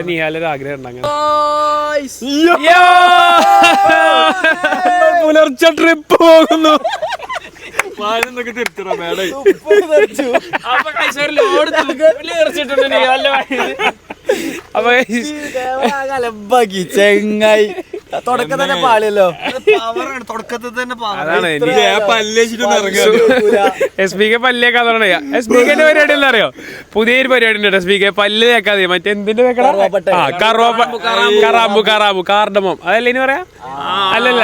നിഹാലൊരു ആഗ്രഹം ഉണ്ട് അങ്ങനെ പുലർച്ചെ ട്രിപ്പ് പോകുന്നു. ചെങ്ങായി തുടക്കം തന്നെ പാളിയല്ലോ. എസ് പി കെ പല്ലിയൊക്കെ എസ് പി കെന്റെ പരിപാടി എന്താ അറിയോ? പുതിയൊരു പരിപാടി ഉണ്ട്. എസ് പി കെ പല്ല് തേക്കാതെ മറ്റെന്തിന്റെ കറാമ്പു കാർഡമം അതല്ലേ ഇനി പറയാ? അല്ലല്ല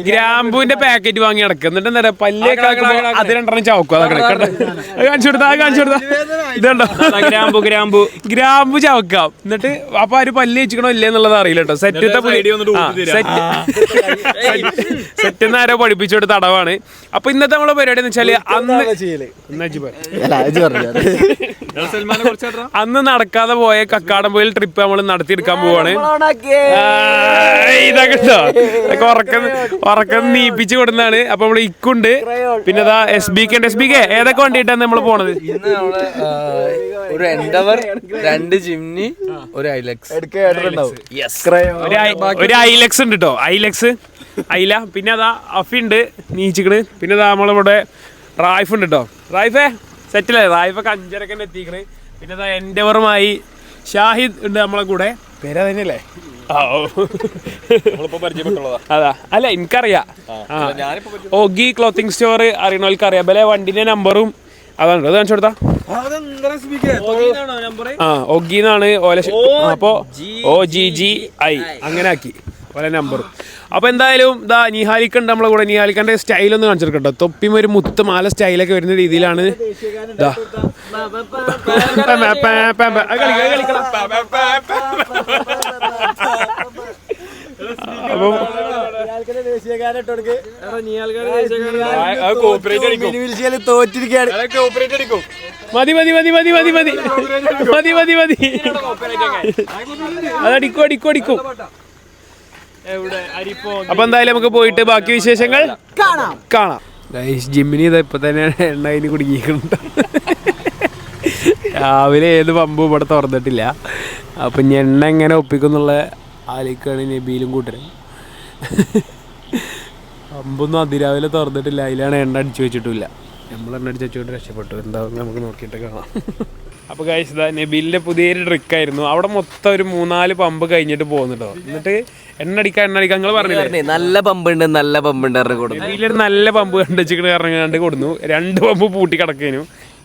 ഗ്രാമ്പുവിന്റെ പാക്കറ്റ് വാങ്ങി നടക്കുക. എന്നിട്ട് എന്താ പറയാ പല്ലേക്ക് അത് രണ്ടെണ്ണം ചവക്കും. അതൊക്കെ കാണിച്ചു കൊടുത്താ ഇതുണ്ടോ ഗ്രാമ്പു ചവക്കാം. എന്നിട്ട് അപ്പൊ ആര് പല്ല് വെച്ചിക്കണോ ഇല്ലേ എന്നുള്ളത് അറിയില്ല കേട്ടോ. സെറ്റ് ആരോ പഠിപ്പിച്ചു കൊടുത്ത അടവാണ്. അപ്പൊ ഇന്നത്തെ നമ്മളെ പരിപാടി എന്ന് വെച്ചാല് അന്ന് നടക്കാതെ പോയ കക്കാടംപൊയിൽ ട്രിപ്പ് നമ്മൾ നടത്തിയെടുക്കാൻ പോവാണ്. ഇതൊക്കെ ഉറക്കം നീപ്പിച്ച് കൊടുക്കുന്നതാണ്. അപ്പൊ നമ്മള് ഇക്കുണ്ട്, പിന്നെ എസ് ബി കെ ഏതൊക്കെ വണ്ടിയിട്ടാണ് നമ്മള് പോണത്? ഒരു എൻഡവർ, 2 ജിംനി, ഒരു ഐലക്സ്. ഒരു ഐലക്സ് ഉണ്ട് കേട്ടോ. ഐല പിന്നെ അഫി ഉണ്ട് നീച്ചിക്കണ്. പിന്നെ നമ്മളിവിടെ റായിഫ് ഉണ്ട് കേട്ടോ. റായിഫേ സെറ്റില്ലേ? റായിഫൊക്കെ 5:30 എത്തിക്കണ്. പിന്നെ എൻഡവറുമായി ഷാഹിദ് ഉണ്ട് നമ്മളെ കൂടെ. പേര് തന്നെയല്ലേ? അതാ അല്ല എനിക്കറിയാം. ഓഗി ക്ലോത്തിങ് സ്റ്റോർ അറിയണവർക്ക് അറിയാം. ബലെ വണ്ടിന്റെ നമ്പറും അതാണ്. അത് കാണിച്ചു കൊടുത്താ ഒഗിന്നാണ് ഓല. അപ്പൊ OGGI അങ്ങനെ ആക്കി ഓല നമ്പറും. അപ്പൊ എന്തായാലും നിഹാലിക്ക ഉണ്ട് നമ്മളെ കൂടെ. നിഹാലിക്കന്റെ സ്റ്റൈലൊന്ന് കാണിച്ചെടുക്കട്ടോ. തൊപ്പിയും ഒരു മുത്ത് മാല സ്റ്റൈലൊക്കെ വരുന്ന രീതിയിലാണ്. അതടിക്കും. അപ്പൊ എന്തായാലും നമുക്ക് പോയിട്ട് ബാക്കി വിശേഷങ്ങൾ കാണാം. ജിമ്മിനി ഇപ്പൊ തന്നെ എണ്ണ അതിന് കുടുങ്ങിയിട്ടുണ്ട്. രാവിലെ ഏത് പമ്പും ഇവിടെ തുറന്നിട്ടില്ല. അപ്പൊ ഇനി എണ്ണ എങ്ങനെ ഒപ്പിക്കുന്നുള്ള ആലോചിക്കാണ് നബീലും കൂട്ടരും. പമ്പൊന്നും അതിരാവിലെ തുറന്നിട്ടില്ല. അതിലാണ് എണ്ണ അടിച്ചു വെച്ചിട്ടില്ല. നമ്മൾ എണ്ണ അടിച്ചു വെച്ചുകൊണ്ട് രക്ഷപ്പെട്ടു. എന്താവും നമുക്ക് നോക്കിയിട്ട് കാണാം. അപ്പോൾ ഗൈസ് നബീലിൻ്റെ പുതിയൊരു ട്രിക്കായിരുന്നു. അവിടെ മൊത്തം ഒരു 3-4 പമ്പ് കഴിഞ്ഞിട്ട് പോകുന്നുണ്ടോ. എന്നിട്ട് എണ്ണ അടിക്കാൻ നിങ്ങൾ പറഞ്ഞില്ലേ നല്ല പമ്പുണ്ട് നബീലൊരു നല്ല പമ്പ് കണ്ടുവെച്ചിട്ട് ഇറങ്ങാണ്ട് കൊടുന്നു. 2 പമ്പ് പൂട്ടി കിടക്കേനു.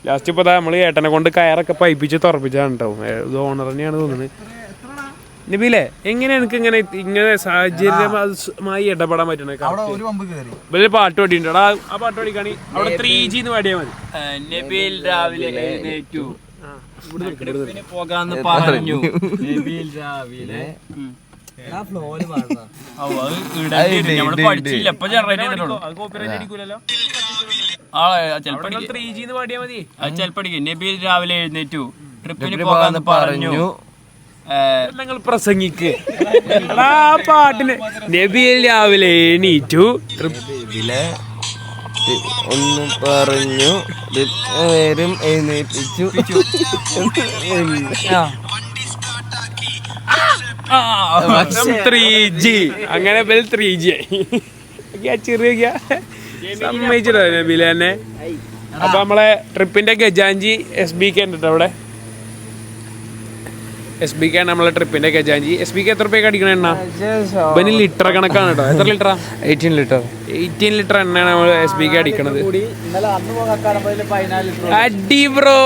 ലാസ്റ്റ് ഇപ്പോൾ നമ്മൾ ഏട്ടനെ കൊണ്ട് കയറൊക്കെ പൈപ്പിച്ച് തുറപ്പിച്ചാണ് കേട്ടോ. ഇത് ഓണർ തന്നെയാണ് തോന്നുന്നത്. നബീലെ എങ്ങനെ എനിക്ക് ഇങ്ങനെ സാഹചര്യമായി ഇടപെടാൻ പറ്റണേ? വലിയ പാട്ട് പാടിയിട്ടുണ്ട്. ആ പാട്ട് പാടിക്കാണി അവിടെ 3G എന്ന് പാടിയാൽ മതി. നബീൽ രാവിലെ എഴുന്നേറ്റു, പോകാന്ന് പറഞ്ഞു. നബീൽ രാവിലെ പഠിച്ചില്ല. ഇപ്പൊ ചെലപ്പടിക്കും. നബീൽ രാവിലെ എഴുന്നേറ്റു, ട്രിപ്പിന് പോകാന്ന് പറഞ്ഞു. നിങ്ങൾ പ്രസംഗിക്ക്. ആ പാട്ടിന് നബീൽ രാവിലെ എണീറ്റു, ഒന്നും പറഞ്ഞു, നേരം എഴുന്നേൽപ്പിച്ചു. 3G അങ്ങനെ 3G ആയി ചെറിയ സമ്മതിച്ചിട്ടോ നബീല തന്നെ. അപ്പൊ നമ്മളെ ട്രിപ്പിന്റെ ഗജാഞ്ചി SBK ഉണ്ട് കേട്ടോ. അവിടെ SBK ആണ് നമ്മളെ ട്രിപ്പിന്റെ ഗജാഞ്ചി. SBK എത്ര രൂപയ്ക്ക് അടിക്കണ എണ്ണ? ഇവന് ലിറ്റർ കണക്കാണ് കേട്ടോ. എത്ര ലിറ്ററാ? 18 ലിറ്റർ എണ്ണയാണ് നമ്മൾ SBK അടിക്കണത്. അടി ബ്രോ.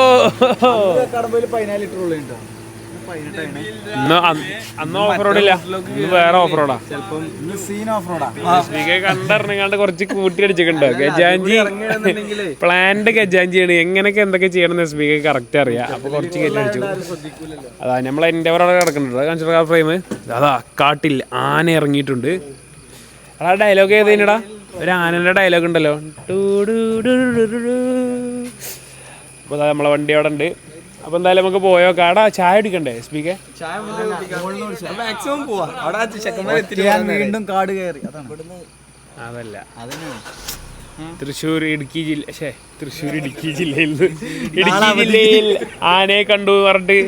അന്ന് ഓഫ് റോഡില്ല, ഇന്ന് വേറെ ഓഫ് റോഡാ. SBK കണ്ടിറങ്ങാണ്ട് കുറച്ച് കൂട്ടി അടിച്ചിട്ടുണ്ടോ. ഗജാഞ്ചി പ്ലാന്റ് ഗജാഞ്ചിയാണ്. എങ്ങനെയൊക്കെ എന്തൊക്കെ ചെയ്യണമെന്ന് SBK കറക്റ്റ് അറിയാം. അപ്പൊ കുറച്ച് കയറ്റി അടിച്ചു. അതാ നമ്മൾ എൻ്റെ അവിടെ കിടക്കുന്നുണ്ട്. കാണിച്ചിട്ട് ഫ്രെയിം അതാ കാട്ടിൽ ആന ഇറങ്ങിയിട്ടുണ്ട്. അതാ ഡയലോഗ് ഏതേനടാ? ഒരു ആനന്റെ ഡയലോഗ് ഉണ്ടല്ലോ. അപ്പൊ നമ്മളെ വണ്ടി അവിടെ ഉണ്ട്. അപ്പൊ എന്തായാലും നമുക്ക് പോയോ. കാടാ ചായ കുടിക്കണ്ടേ SBK? വീണ്ടും കാട് കയറി. അതല്ല തൃശ്ശൂർ ഇടുക്കി ജില്ലയിൽ ആനയെ കണ്ടു പറഞ്ഞിട്ട്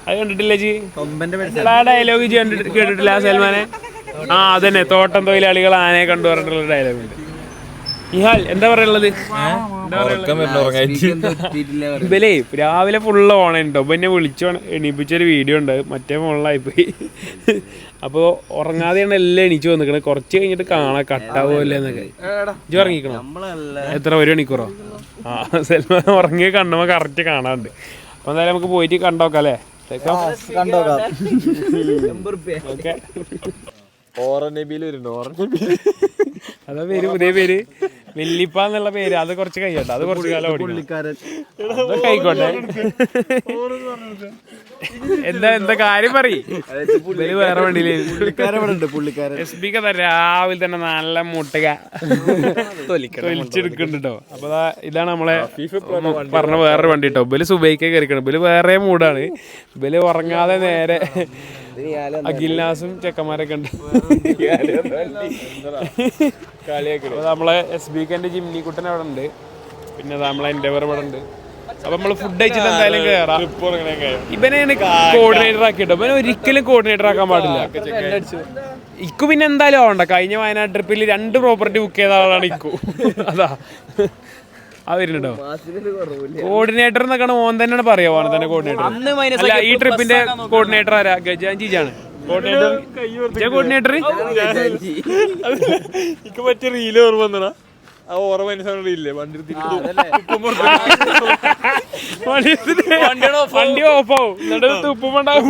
അത് കണ്ടിട്ടില്ല ജി? ആ ഡയലോഗ് കേട്ടിട്ടില്ല സൽമാനെ? ആ അതന്നെ, തോട്ടം തൊഴിലാളികൾ ആനയെ കണ്ടു പറഞ്ഞിട്ടുള്ള ഡയലോഗ് ഉണ്ട്. നിഹാൽ എന്താ പറയുള്ളത്? ഇവലേ രാവിലെ ഫുള്ള് ഓണുണ്ടോ? അപ്പൊ എന്നെ വിളിച്ചു എണീപ്പിച്ചൊരു വീഡിയോ ഉണ്ട്, മറ്റേ ഫോണിലായിപ്പോയി. അപ്പോൾ ഉറങ്ങാതെയാണ് എല്ലാം എണീച്ച് വന്നിക്കണേ. കുറച്ച് കഴിഞ്ഞിട്ട് കാണാം കട്ടാവൂല്ലേ എന്നൊക്കെ. ഇജ്ജ് ഉറങ്ങിക്കണോ? എത്ര 1 മണിക്കൂറോ? ആ സൽമാൻ ഉറങ്ങിയ കണ്ണുമ്പോൾ കറക്റ്റ് കാണാറുണ്ട്. അപ്പൊ എന്തായാലും നമുക്ക് പോയിട്ട് കണ്ടോക്കാം അല്ലേ? അതാ പേര്, പുതിയ പേര് വെല്ലിപ്പ എന്നുള്ള പേര്. അത് കുറച്ച് കഴിയട്ടെ, അത് കുറച്ച് കാലം അതൊക്കെ ആയിക്കോട്ടെ. എന്താ കാര്യം പറയും? വേറെ വണ്ടിയില് SB രാവിലെ തന്നെ നല്ല മുട്ടക തൊലിച്ചെടുക്കുന്നുണ്ട് കേട്ടോ. അപ്പൊ ഇതാണ് നമ്മളെ പറഞ്ഞ വേറൊരു വണ്ടി കേട്ടോ. ഇവല് സുബൈക്ക് കയറിക്കണം. ഇവല് വേറെ മൂടാണ്. ഇവല് ഉറങ്ങാതെ നേരെ അഖിൽനാസും ചെക്കന്മാരൊക്കെ ഉണ്ട്. നമ്മളെ SBKന്റെ ജിമ്നി കുട്ടൻ അവിടെ ഉണ്ട്. പിന്നെ നമ്മളെ എൻഡവർ ഇവിടെ ഉണ്ട്. അപ്പൊ നമ്മള് ഫുഡ് കഴിച്ചിട്ട് എന്തായാലും കയറാം. ഇവനെയാണ് കോർഡിനേറ്റർ ആക്കിട്ടോ. ഇവനെ ഒരിക്കലും കോർഡിനേറ്റർ ആക്കാൻ പാടില്ല. ഇക്കു പിന്നെ എന്തായാലും ആവണ്ട. കഴിഞ്ഞ വയനാട് ട്രിപ്പിൽ 2 പ്രോപ്പർട്ടി ബുക്ക് ചെയ്ത ആളാണ് ഇക്കു. അതാ ആ വരുന്നുണ്ടോ കോർഡിനേറ്റർ എന്നൊക്കെ ഓൻ തന്നെയാണ് പറയാ. ഓനെ തന്നെ കോർഡിനേറ്റർ അല്ല. ഈ ട്രിപ്പിന്റെ കോർഡിനേറ്റർ ആരാ? ഗജാൻജിയാണ് കോർഡിനേറ്റർ. എനിക്ക് പറ്റിയ റീല് ഓർമ്മ വന്നടാ. ആ ഓർമ്മ മനസ്സിലെ വണ്ടി ഓഫാവും, തുപ്പുണ്ടാവും,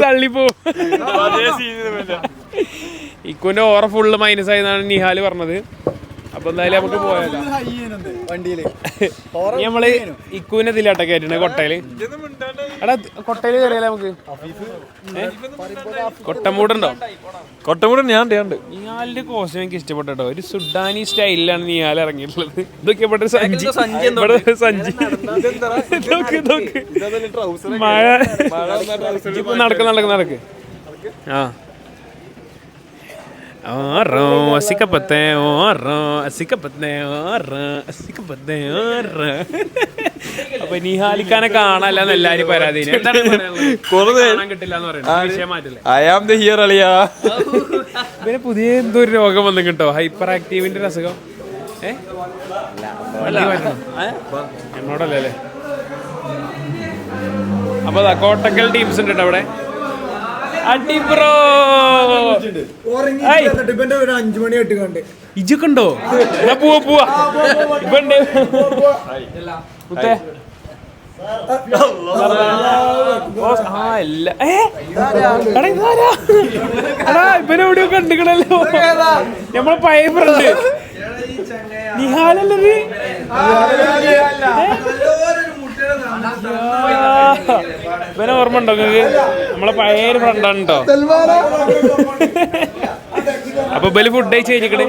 തള്ളിപ്പോവും. ഇക്കുന്റെ ഓറ ഫുള്ള് മൈനസ് ആയെന്നാണ് നിഹാല് പറഞ്ഞത്. അപ്പൊ എന്തായാലും നമുക്ക് പോയാലോ. നമ്മള് ഇക്കുവിനെ ഇതിലാട്ട കയറ്റണേ കൊട്ടയില്. എടാ കൊട്ടയില് കയറിയാലേ നമുക്ക്. കൊട്ടമൂടുണ്ടോ? കൊട്ടമൂട് ഞാൻ നിഹാലിന്റെ കോസ്റ്റ്യൂം എനിക്ക് ഇഷ്ടപ്പെട്ടോ. ഒരു സുഡാനി സ്റ്റൈലിലാണ് നിഹാൽ ഇറങ്ങിയിട്ടുള്ളത്. ഇതൊക്കെ സഞ്ചി മഴ നടക്ക്. ആ അപ്പൊ നിഹാലിക്കാനെ കാണാല്ലെന്ന് എല്ലാരും പരാതി. കിട്ടില്ല എന്ന് പറയുന്നത്. പിന്നെ പുതിയ എന്തോ ഒരു രോഗം വന്നു കിട്ടോ, ഹൈപ്പർ ആക്റ്റീവിന്റെ അസുഖം. എന്നോടല്ലേ? അപ്പൊ കോട്ടക്കൽ ടീംസ് ഉണ്ട് അവിടെ. അടിബ്രോ ഇജൊക്കെണ്ടോ? പോവാ ഇവണ്ട് ഇവനെവിടെയോ കണ്ടിക്കണല്ലോ. നമ്മളെ പഴയ ഫ്രണ്ട് നിഹാലല്ലേ? ഇവനെ ഓർമ്മ ഉണ്ടോ നിങ്ങൾക്ക്? നമ്മളെ പഴയൊരു ഫ്രണ്ടാണ് കേട്ടോ. അപ്പൊ ഇവര് ഫുഡ് കഴിച്ച് കഴിഞ്ഞിട്ട്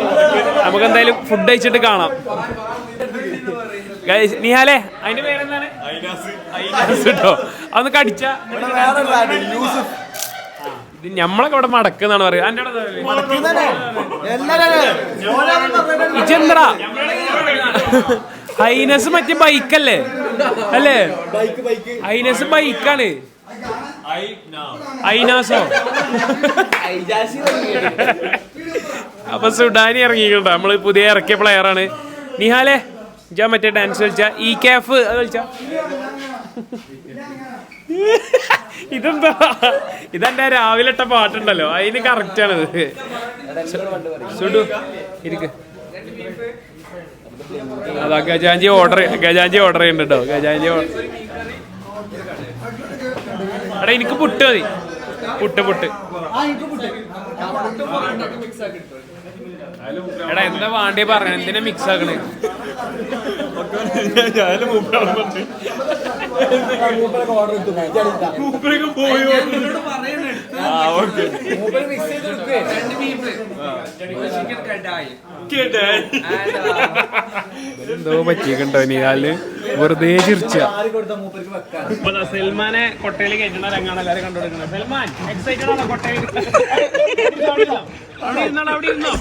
നമുക്ക് എന്തായാലും ഫുഡ് കഴിച്ചിട്ട് കാണാം. നിഹാലേ, അതിന്റെ പേരെന്താണ്? കേട്ടോ, അതൊന്ന് കടിച്ച ഇത് ഞമ്മളൊക്കെ ഇവിടെ മടക്കെന്നാണ് പറയുക. ഇജെന്തടാ ഹൈനസ് മറ്റേ ബൈക്കല്ലേ? അല്ലേ? ഹൈനസ് ബൈക്കാണ്. ഐനാസോ? അപ്പൊ സുഡാനി ഇറങ്ങിയിട്ടുണ്ടോ? നമ്മള് പുതിയ ഇറക്കിയ പ്ലെയറാണ്. നിഹാലെ ഞാൻ മറ്റേ ഡാൻസ് കളിച്ച ഈ കാഫ് അത് കളിച്ച ഇതെന്താ? ഇതെന്റെ രാവിലെ ഇട്ട പാട്ടുണ്ടല്ലോ, അതിന് കറക്റ്റ് ആണിത്. സുഡു ഇരിക്ക്. അതാ ഗജാഞ്ചി ഓർഡർ ചെയ്യുന്നുണ്ട് കേട്ടോ. ഗജാഞ്ചി എടാ എനിക്ക് പുട്ട് മതി. പുട്ട് എടാ എന്താ വാണ്ടിയ പറഞ്ഞ? എന്തിനാ മിക്സ് ആക്കണേ? എന്തോ പറ്റിക്കണ്ടോ നിഹാല്? വെറുതെ ചിരിച്ച. സൽമാനെ കൊട്ടയിൽ കയറ്റണ രംഗാണ് എല്ലാരും കണ്ടുകൊടുക്കുന്നത്. സൽമാൻ എക്സൈറ്റഡ് ആണോ? കൊട്ടയിൽ അവിടെ ഇരുന്നോ?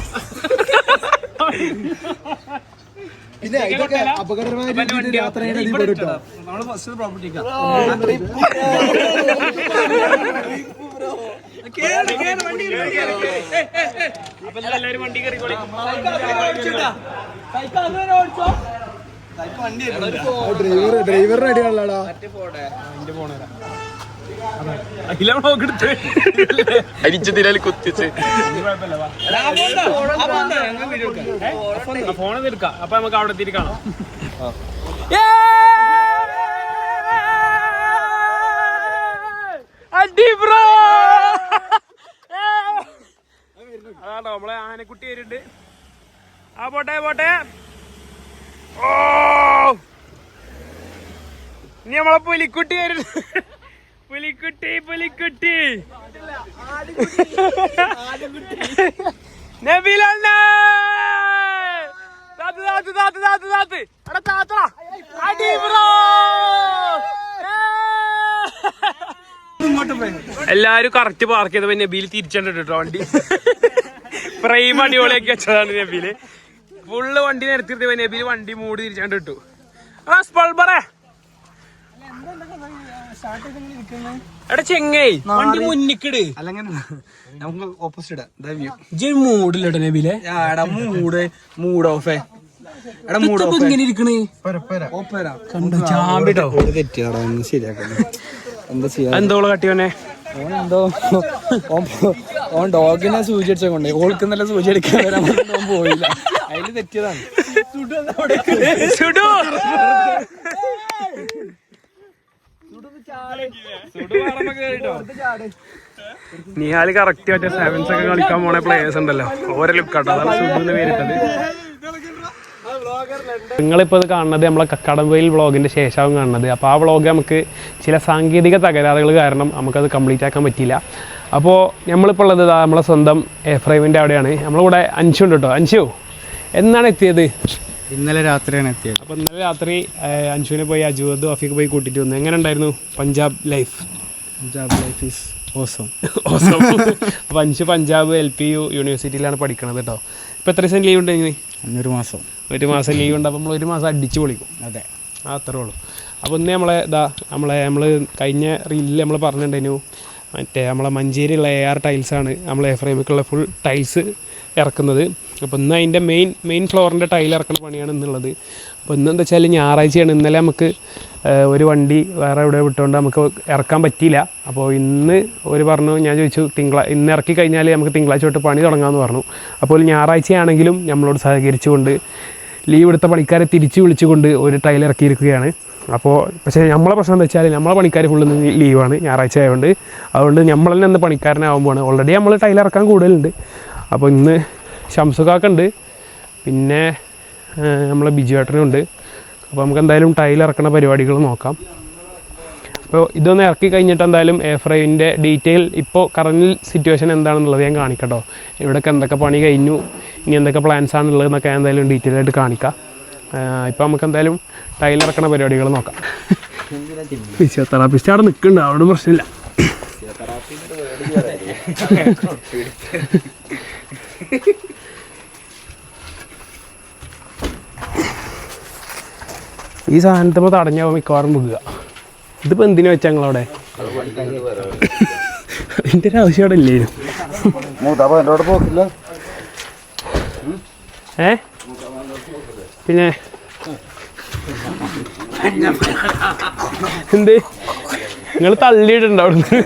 പിന്നെ ഇതൊക്കെ അപകടകരമായ രീതിയിൽ യാത്ര ചെയ്യുന്നത് കേട്ടോ. ഡ്രൈവറിന് അടിയാണല്ലോടാ. അരിച്ചതിനാൽ കുത്തിച്ച് ഫോൺ എടുക്കാം. അപ്പൊ നമുക്ക് അവിടെ എത്തിയിട്ട് കാണാം. അതാണോ നമ്മളെ ആനക്കുട്ടി വരുന്നുണ്ട്. ആ പോട്ടെ പോട്ടെ. ഓ ഇനി നമ്മളെ പുലിക്കുട്ടി വരുന്നുണ്ട്. പുലിക്കുട്ടി പുലിക്കുട്ടി നബീലണ്ണ താത്ത് താത്ത് താത്ത് താത്ത് താത്ത് എടാ താത്ത അടി ബ്രോ. എല്ലാരും കറക്റ്റ് പാർക്ക് ചെയ്തപ്പോ നബീൽ തിരിച്ചിട്ടോ വണ്ടി. ഫ്രെയിം അടിപൊളിയാക്കി വെച്ചതാണ് നബീല്. ഫുള്ള് വണ്ടി നിരത്തിയിട്ട് നബീല് വണ്ടി മൂടി തിരിച്ചാണ്ട് ഇട്ടു. ആ സ്പൾബറേ എടാ ചെങ്ങൈ വണ്ടി മുന്നിക്കിട്. അല്ലെങ്കിൽ നമുക്ക് ഓപ്പോസിറ്റ് മൂടില്ലട്ടോ നബീലെ. മൂഡ് ഓഫ് ഇങ്ങനെ ഇരിക്കണ് ചാമ്പിട്ടോ. തെറ്റിയാടാ ഒന്ന് ശരിയാക്കണം. എന്താ ചെയ്യാ? എന്തോള് കട്ടിയോനെ ഓനെന്തോ ഓൻ ഡോഗിനെ സൂചി അടിച്ച കൊണ്ടേ ഓൾക്ക് നല്ല സൂചി അടിക്കാൻ വരാൻ പോയില്ല. അതില് തെറ്റിയതാണ്. നിഹാല് കറക്റ്റ് മറ്റേ സെവൻസ് ഒക്കെ കളിക്കാൻ പോണ പ്ലേയേഴ്സ് ഉണ്ടല്ലോ, ഓരോ ലുക്കാട്ടോ. അതാണ് സുഡുന്ന് പേരിട്ടത്. നിങ്ങളിപ്പോൾ ഇത് കാണുന്നത് നമ്മളെ കക്കാടംപൊയിൽ വ്ളോഗിൻ്റെ ശേഷമാവും കാണുന്നത്. അപ്പോൾ ആ വ്ളോഗ് നമുക്ക് ചില സാങ്കേതിക തകരാറുകൾ കാരണം നമുക്കത് കംപ്ലീറ്റ് ആക്കാൻ പറ്റിയില്ല. അപ്പോൾ നമ്മളിപ്പോൾ ഉള്ളത് നമ്മളെ സ്വന്തം എഫ്രൈമിൻ്റെ അവിടെയാണ്. നമ്മളിവിടെ അൻഷു ഉണ്ട് കേട്ടോ. അൻഷു എന്നാണ് എത്തിയത്? ഇന്നലെ രാത്രിയാണ് എത്തിയത്. അപ്പോൾ ഇന്നലെ രാത്രി അൻഷുവിനെ പോയി അജുവദ് ഓഫിക്ക് പോയി കൂട്ടിയിട്ട് വന്നു. എങ്ങനെ ഉണ്ടായിരുന്നു Punjab life? Punjab life is awesome. അപ്പോൾ അൻഷു പഞ്ചാബ് LPU യൂണിവേഴ്സിറ്റിയിലാണ് പഠിക്കണത് കേട്ടോ. ഇപ്പോൾ എത്ര ദിവസം ലീവ് ഉണ്ടെങ്കിൽ? 1 മാസം. 1 മാസം ലീവ് ഉണ്ട്. അപ്പോൾ നമ്മൾ 1 മാസം അടിച്ച് പൊളിക്കും. അതെ, അത്രേ ഉള്ളൂ. അപ്പോൾ ഇന്ന് നമ്മൾ കഴിഞ്ഞ റീലിൽ നമ്മൾ പറഞ്ഞിട്ടുണ്ടായിരുന്നു മറ്റേ നമ്മളെ മഞ്ചേരിയുള്ള AR ടൈൽസാണ് നമ്മൾ എഫ്രൈമിക്കുള്ള ഫുൾ ടൈൽസ് ഇറക്കുന്നത്. അപ്പോൾ ഇന്ന് അതിൻ്റെ മെയിൻ ഫ്ലോറിൻ്റെ ടൈൽ ഇറക്കുന്ന പണിയാണ് ഇന്നുള്ളത്. അപ്പോൾ ഇന്നെന്താ വെച്ചാൽ ഞായറാഴ്ചയാണ്. ഇന്നലെ നമുക്ക് ഒരു വണ്ടി വേറെ എവിടെ വിട്ടുകൊണ്ട് നമുക്ക് ഇറക്കാൻ പറ്റിയില്ല. അപ്പോൾ ഇന്ന് ഒരു പറഞ്ഞു, ഞാൻ ചോദിച്ചു ഇന്ന് ഇറക്കി കഴിഞ്ഞാൽ നമുക്ക് തിങ്കളാഴ്ച തൊട്ട് പണി തുടങ്ങാമെന്ന് പറഞ്ഞു. അപ്പോൾ ഞായറാഴ്ചയാണെങ്കിലും നമ്മളോട് സഹകരിച്ചുകൊണ്ട് ലീവ് എടുത്ത പണിക്കാരെ തിരിച്ച് വിളിച്ചുകൊണ്ട് ഒരു ടൈൽ ഇറക്കിയിരിക്കുകയാണ്. അപ്പോൾ പക്ഷേ നമ്മളെ പ്രശ്നം എന്താ വെച്ചാൽ നമ്മളെ പണിക്കാർ ഫുള്ള് ലീവാണ് ഞായറാഴ്ച ആയതുകൊണ്ട്. അതുകൊണ്ട് നമ്മൾ തന്നെ ഇന്ന് പണിക്കാരനാകുമ്പോഴാണ്. ഓൾറെഡി നമ്മൾ ടൈൽ ഇറക്കാൻ കൂടുതലുണ്ട്. അപ്പോൾ ഇന്ന് ഷംസുക്കാക്കുണ്ട്, പിന്നെ നമ്മളെ ബിജുവേട്ടനുണ്ട്. അപ്പോൾ നമുക്ക് എന്തായാലും ടൈൽ ഇറക്കുന്ന പരിപാടികൾ നോക്കാം. അപ്പോൾ ഇതൊന്ന് ഇറക്കി കഴിഞ്ഞിട്ട് എന്തായാലും എഫ്രൈമിൻ്റെ ഡീറ്റെയിൽ ഇപ്പോൾ കറൻറ്റ് സിറ്റുവേഷൻ എന്താണെന്നുള്ളത് ഞാൻ കാണിക്കട്ടോ. ഇവിടെയൊക്കെ എന്തൊക്കെ പണി കഴിഞ്ഞു, ഇനി എന്തൊക്കെ പ്ലാൻസ് ആണുള്ളതെന്നൊക്കെ ഞാൻ എന്തായാലും ഡീറ്റെയിൽ ആയിട്ട് കാണിക്കാം. ഇപ്പോൾ നമുക്ക് എന്തായാലും ടൈൽ ഇറക്കുന്ന പരിപാടികൾ നോക്കാം. ഫിസിയോതെറാപ്പിസ്റ്റ് അവിടെ നിൽക്കുന്നുണ്ട്, അവിടെ പ്രശ്നമില്ല. ഈ സാധനത്തിപ്പോൾ തടഞ്ഞാൽ മിക്കവാറും പോകുക. ഇതിപ്പോൾ എന്തിനു വെച്ചാൽ ഞങ്ങളവിടെ അതിൻ്റെ ഒരു ആവശ്യം അവിടെ ഇല്ലേനും. പിന്നെ എന്ത് നിങ്ങൾ തള്ളിയിട്ടുണ്ടോ അവിടുന്ന്?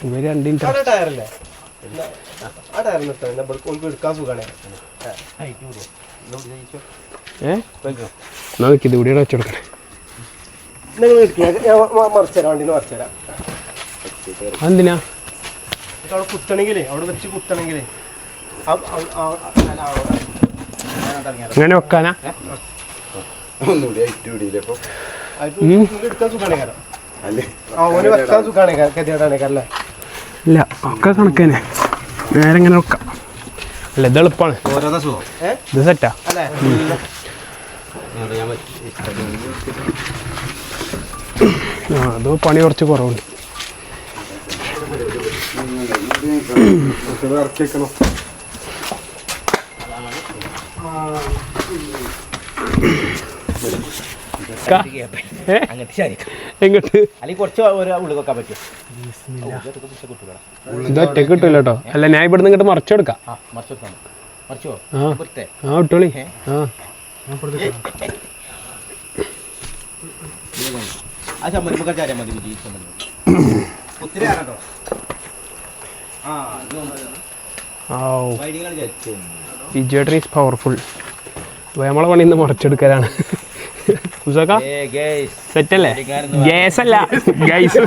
ഇവര് രണ്ടിൻ്റെ എന്നാ നിൽക്കിത് ഇവിടെ വെച്ചു കൊടുക്കണേ. എന്തിനാ കുത്തണെങ്കിലേ അവിടെ വെച്ച് കുത്തണെങ്കിലേ അങ്ങനെ വെക്കാനാ? ഇല്ല, ഒക്കെ കണക്കന്നെ. നേരെ ഇങ്ങനെ വെക്കാം. അല്ല ഇത് എളുപ്പമാണ്, ഇത് സെറ്റാ. അത് പണി കുറച്ച് കുറവുണ്ട്. എങ്ങോട്ട് ഇത് ഒറ്റക്ക് കിട്ടൂല കേട്ടോ. അല്ല ഞാൻ ഇവിടുന്ന് ഇങ്ങോട്ട് മറിച്ചെടുക്കാം. ആ ഇട്ടോളി. വിജയേട്ടൻ ഈസ് പവർഫുൾ. നമ്മളെ പണി ഇന്ന് മറിച്ചെടുക്കലാണ്. സെറ്റല്ലേ? ഗ്യാസ് അല്ല, ഗൈസ്.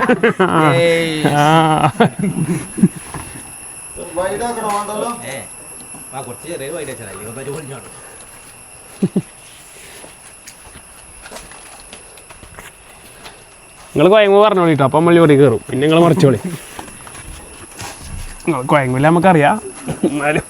നിങ്ങൾ കോയങ്ങ് പറഞ്ഞോളിട്ടോ, അപ്പം നമ്മൾ ഓടി കയറും. പിന്നെ നിങ്ങൾ മറിച്ചോളി. നിങ്ങൾ കോയങ്ങില്ല നമുക്കറിയാം, എന്നാലും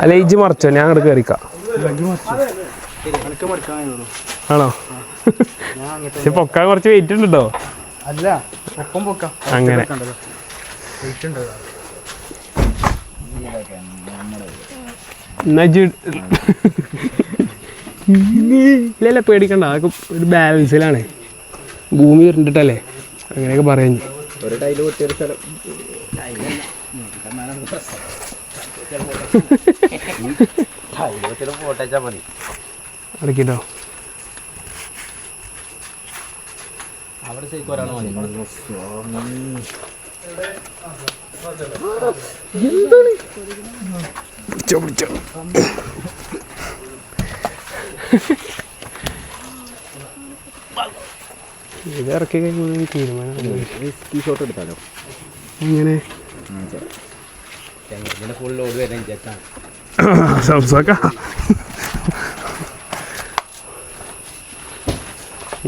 അല്ല ഇജ്ജ് മറിച്ചോ, ഞാൻ അങ്ങോട്ട് കയറിക്കാം. ആണോ? പക്ഷെ പൊക്കാൻ കുറച്ച് വെയിറ്റ് ഉണ്ട് കേട്ടോ. അല്ല ഒപ്പം പൊക്കാം അങ്ങനെ. ഇല്ലല്ല പേടിക്കണ്ട, അതൊക്കെ ഒരു ബാലൻസിലാണ്. ഭൂമി ഉരുണ്ടിട്ടല്ലേ അങ്ങനെയൊക്കെ പറയാൻ. അടക്കിട്ടോ. ഇത് ഇറക്കി കഴിയുമ്പോൾ തീരുമാനം. ഇങ്ങനെ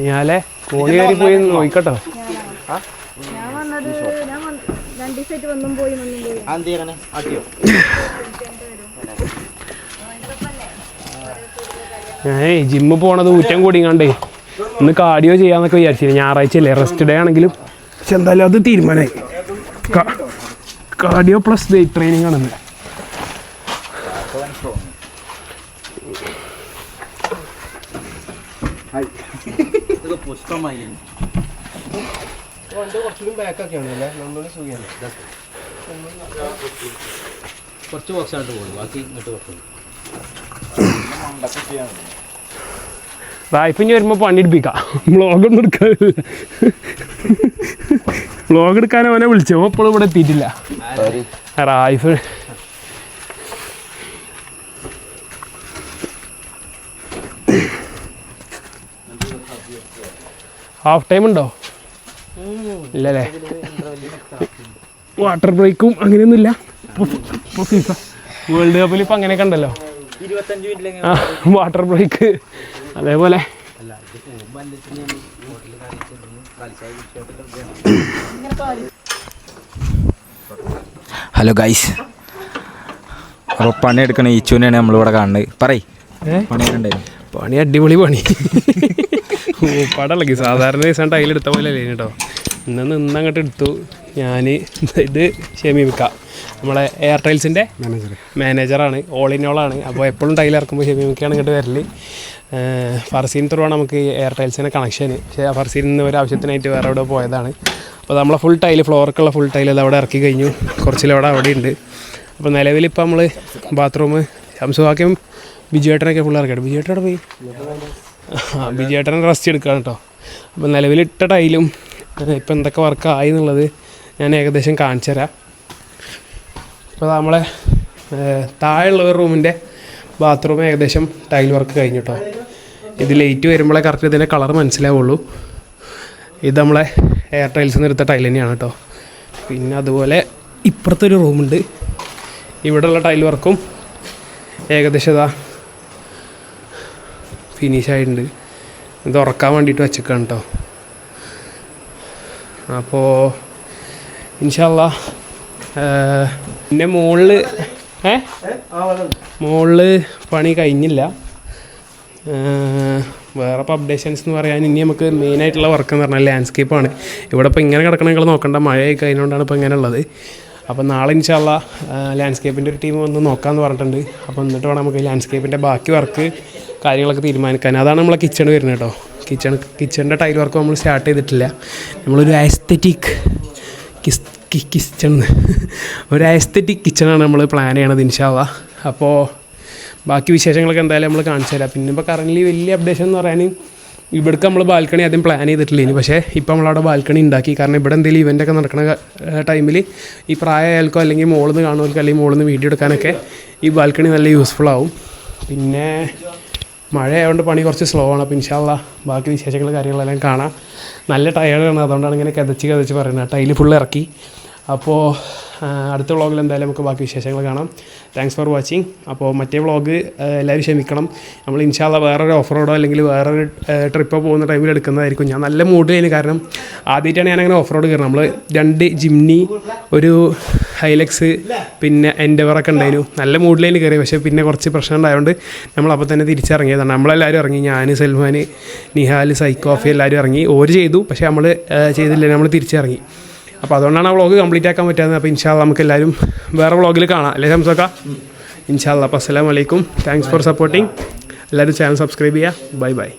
ഞാലെ കോണി കയറി പോയി നോക്കട്ടോ. ജിമ്മ് പോണത് ഊറ്റം കൂടിങ്ങാണ്ടേ ഒന്ന് കാർഡിയോ ചെയ്യാന്നൊക്കെ വിചാരിച്ചില്ല. ഞായറാഴ്ച അല്ലേ, റെസ്റ്റ് ഡേ ആണെങ്കിലും. പക്ഷെ എന്തായാലും അത് തീരുമാനമായി. കാർഡിയോ പ്ലസ് വെയിറ്റ് ട്രെയിനിങ് ആണെന്ന്. കുറച്ച് ബോക്സായിട്ട് പോകും, ബാക്കി ഇങ്ങോട്ട് വെക്കും. റായ്ഫിന് വരുമ്പോൾ പണിയെടുപ്പിക്കാം. വ്ളോഗൊന്നും എടുക്കാനില്ല. വ്ളോഗ് എടുക്കാൻ അവനെ വിളിച്ചോ, എപ്പോഴും ഇവിടെ എത്തിയിട്ടില്ല. റായ്ഫ് ഹാഫ് ടൈം ഉണ്ടോ? ഇല്ലല്ലേ? വാട്ടർ ബ്രേക്കും അങ്ങനെയൊന്നുമില്ല. ഇപ്പോൾ ഫിഫ വേൾഡ് കപ്പിൽ ഇപ്പം അങ്ങനെയൊക്കെ ഉണ്ടല്ലോ, വാട്ടർ ബ്രേക്ക്. അതേപോലെ ഹലോ ഗൈസ്, അപ്പോൾ പണിയെടുക്കണ ഈച്ചൂനെയാണ് നമ്മളിവിടെ കാണുന്നത്. പറയ്, പണി അടിപൊളി പണി. പടലക്കി സാധാരണ ദിവസം ടൈലെടുത്ത പോലെ അല്ലേ കേട്ടോ. ഇന്നങ്ങോട്ട് എടുത്തു ഞാൻ. ഇത് ഷെമീമിക്ക, നമ്മളെ എയർടെൽസിൻ്റെ മാനേജറാണ്, ഓൾ ഇൻ ഓളാണ്. അപ്പോൾ എപ്പോഴും ടൈൽ ഇറക്കുമ്പോൾ ഷെമീമിക്കയാണ് ഇങ്ങോട്ട് വരല്. ഫർസീൻ ത്രൂവാണ് നമുക്ക് എയർടെൽസിൻ്റെ കണക്ഷൻ. പക്ഷേ ഫർസീൻ ഇന്ന് ഒരു ആവശ്യത്തിനായിട്ട് വേറെ എവിടെ പോയതാണ്. അപ്പോൾ നമ്മളെ ഫുൾ ടൈൽ, ഫ്ലോർക്കുള്ള ഫുൾ ടൈൽ അത് അവിടെ ഇറക്കി കഴിഞ്ഞു. കുറച്ചിലവിടെ അവിടെ ഉണ്ട്. അപ്പോൾ നിലവിലിപ്പോൾ നമ്മൾ ബാത്റൂം ശംസുവാക്കും ബിജുവേട്ടനൊക്കെ ഫുൾ ഇറക്കിയിട്ട് ബിജുവേട്ടനോട് പോയി. ബിജുവേട്ടനെ റെസ്റ്റ് എടുക്കുകയാണ് കേട്ടോ. അപ്പോൾ നിലവിലിട്ട ടൈലും ഇപ്പം എന്തൊക്കെ വർക്കായി എന്നുള്ളത് ഞാൻ ഏകദേശം കാണിച്ചു തരാം. ഇപ്പോൾ നമ്മളെ താഴെയുള്ള ഒരു റൂമിൻ്റെ ബാത്റൂം ഏകദേശം ടൈൽ വർക്ക് കഴിഞ്ഞു കേട്ടോ. ഇത് ലൈറ്റ് വരുമ്പോഴേ കറക്റ്റ് ഇതിൻ്റെ കളർ മനസ്സിലാവുള്ളൂ. ഇത് നമ്മളെ എയർടെൽസിൽ നിന്ന് എടുത്ത ടൈൽ തന്നെയാണ് കേട്ടോ. പിന്നെ അതുപോലെ ഇപ്പുറത്തൊരു റൂമുണ്ട്. ഇവിടെയുള്ള ടൈൽ വർക്കും ഏകദേശം ഇതാ ഫിനിഷായിട്ടുണ്ട്. ഇത് ഉറക്കാൻ വേണ്ടിയിട്ട് വെച്ചേക്കാണ് കേട്ടോ. അപ്പോൾ ഇൻഷാല്ലാ പിന്നെ മുകളിൽ പണി കഴിഞ്ഞില്ല. വേറെ ഇപ്പോൾ അപ്ഡേഷൻസ് എന്ന് പറയാൻ ഇനി നമുക്ക് മെയിനായിട്ടുള്ള വർക്ക് എന്ന് പറഞ്ഞാൽ ലാൻഡ്സ്കേപ്പാണ്. ഇവിടെ ഇപ്പോൾ ഇങ്ങനെ കിടക്കണ നിങ്ങൾ നോക്കണ്ട, മഴയൊക്കെ കഴിഞ്ഞുകൊണ്ടാണ് ഇപ്പോൾ ഇങ്ങനെ ഉള്ളത്. അപ്പോൾ നാളെ ഇൻഷാല്ലാ ലാൻഡ്സ്കേപ്പിൻ്റെ ഒരു ടീം വന്ന് നോക്കാമെന്ന് പറഞ്ഞിട്ടുണ്ട്. അപ്പോൾ എന്നിട്ട് വേണം നമുക്ക് ലാൻഡ്സ്കേപ്പിൻ്റെ ബാക്കി വർക്ക് കാര്യങ്ങളൊക്കെ തീരുമാനിക്കാൻ. അതാണ് നമ്മളെ കിച്ചൺ വരുന്നത് കേട്ടോ. കിച്ചണിൻ്റെ ടൈൽ വർക്ക് നമ്മൾ സ്റ്റാർട്ട് ചെയ്തിട്ടില്ല. നമ്മളൊരു ആസ്തെറ്റിക് ഒരു ആസ്തെറ്റിക് കിച്ചണാണ് നമ്മൾ പ്ലാൻ ചെയ്യണത് ഇൻഷാല്ലാ. അപ്പോൾ ബാക്കി വിശേഷങ്ങളൊക്കെ എന്തായാലും നമ്മൾ കാണിച്ചു തരാം. പിന്നെ ഇപ്പോൾ കറൻ്റ് വലിയ അപ്ഡേഷൻ എന്ന് പറയാൻ ഇവിടേക്ക് നമ്മൾ ബാൽക്കണി ആദ്യം പ്ലാൻ ചെയ്തിട്ടില്ല ഇനി, പക്ഷേ ഇപ്പോൾ നമ്മളവിടെ ബാൽക്കണി ഉണ്ടാക്കി. കാരണം ഇവിടെ എന്തെങ്കിലും ഇവൻ്റൊക്കെ നടക്കുന്ന ടൈമിൽ ഈ പ്രായമായാൽക്കോ അല്ലെങ്കിൽ മുകളിൽ നിന്ന് കാണുന്നവർക്കോ അല്ലെങ്കിൽ മുകളിൽ നിന്ന് വീഡിയോ എടുക്കാനൊക്കെ ഈ ബാൽക്കണി നല്ല യൂസ്ഫുൾ ആവും. പിന്നെ മഴയായതുകൊണ്ട് പണി കുറച്ച് സ്ലോ ആണ്. അപ്പോൾ ഇൻഷാല്ലാ ബാക്കി വിശേഷങ്ങൾ കാര്യങ്ങളെല്ലാം കാണാം. നല്ല ടയേർഡാണ്, അതുകൊണ്ടാണ് ഇങ്ങനെ കതച്ച് പറയുന്നത്. ടൈല് ഫുള്ള് ഇറക്കി. അപ്പോൾ അടുത്ത വ്ളോഗിൽ എന്തായാലും നമുക്ക് ബാക്കി വിശേഷങ്ങൾ കാണാം. Thanks for watching. അപ്പോൾ മറ്റേ വ്ളോഗ് എല്ലാവരും ക്ഷമിക്കണം. നമ്മൾ ഇൻഷാല്ലാ വേറൊരു ഓഫ് റോഡോ അല്ലെങ്കിൽ വേറൊരു ട്രിപ്പോ പോകുന്ന ടൈമിൽ എടുക്കുന്നതായിരിക്കും. ഞാൻ നല്ല മൂഡിലായിരുന്നു, കാരണം ആദ്യമായിട്ടാണ് ഞാനങ്ങനെ ഓഫ് റോഡ് കയറുന്നത്. നമ്മൾ 2 ജിംനി, ഒരു ഹൈലക്സ്, പിന്നെ എൻഡവറൊക്കെ ഉണ്ടായിരുന്നു. നല്ല മൂഡിലായിരുന്നു കയറി. പക്ഷേ പിന്നെ കുറച്ച് പ്രശ്നം ഉണ്ടായതുകൊണ്ട് നമ്മളപ്പോൾ തന്നെ തിരിച്ചിറങ്ങിയതാണ്. നമ്മളെല്ലാവരും ഇറങ്ങി. ഞാൻ, സൽമാൻ, നിഹാൽ, സൈക്കോഫി എല്ലാവരും ഇറങ്ങി. ഓര് ചെയ്തു, പക്ഷേ നമ്മൾ ചെയ്തില്ല, നമ്മൾ തിരിച്ചിറങ്ങി. അപ്പോൾ അതുകൊണ്ടാണ് ആ വ്ളോഗ് കംപ്ലീറ്റ് ആക്കാൻ പറ്റാത്തത്. അപ്പോൾ ഇൻഷാല്ലാ നമുക്ക് എല്ലാവരും വേറെ വ്ളോഗിൽ കാണാം അല്ലേ സംസാക്ക? ഇൻഷാല്ലാ. അപ്പോൾ അസ്സലാമു അലൈക്കും. Thanks for supporting. എല്ലാവരും ചാനൽ സബ്സ്ക്രൈബ് ചെയ്യുക. ബൈ.